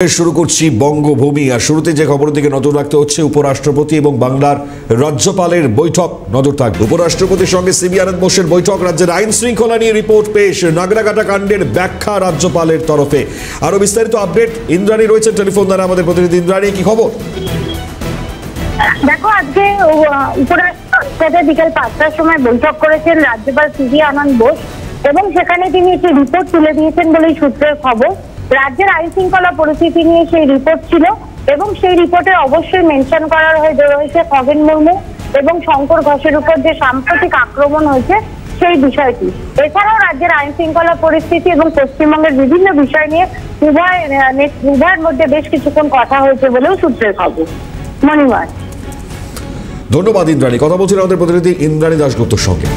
শুরু করছি বঙ্গভূমি। আর শুরুতে যে খবরের দিকে নজর রাখতে হচ্ছে, উপরাষ্ট্রপতি এবং বাংলার রাজ্যপালের বৈঠক নজর থাকবে। উপরাষ্ট্রপতির সঙ্গে সিবি আনন্দ বোসের বৈঠক, রাজ্যের আইন শৃঙ্খলা নিয়ে রিপোর্ট পেশ, নাগরাকাটা কাণ্ডের ব্যাখ্যা রাজ্যপালের তরফে। আরো বিস্তারিত আপডেট ইন্দ্রাণী রয়েছে টেলিফোন দ্বারা, আমাদের প্রতিনিধি ইন্দ্রাণী, কি খবর? দেখো, আজকে উপরাষ্ট্রপতি বিকেল 5টার সময় বৈঠক করেছেন রাজ্যপাল সিবি আনন্দ বোস এবং সেখানে তিনি একটি রিপোর্ট তুলে দিয়েছেন বলেই সূত্রের খবর। রাজ্যের আইন শৃঙ্খলা পরিস্থিতি নিয়ে সেই রিপোর্ট ছিল এবং সেই রিপোর্টে অবশ্যই মেনশন করা হয়েছে খগেন মুর্মু এবং শঙ্কর ঘোষের উপর যে সাম্প্রতিক আক্রমণ হয়েছে সেই বিষয়টি। এছাড়াও রাজ্যের আইন শৃঙ্খলা পরিস্থিতি এবং পশ্চিমবঙ্গের বিভিন্ন বিষয় নিয়ে উভয়ের মধ্যে বেশ কিছুক্ষণ কথা হয়েছে বলেও সূত্রের খবর। মণিমার, ধন্যবাদ ইন্দ্রাণী। কথা বলছিলেন আমাদের প্রতিনিধি ইন্দ্রাণী দাশগুপ্তর সঙ্গে।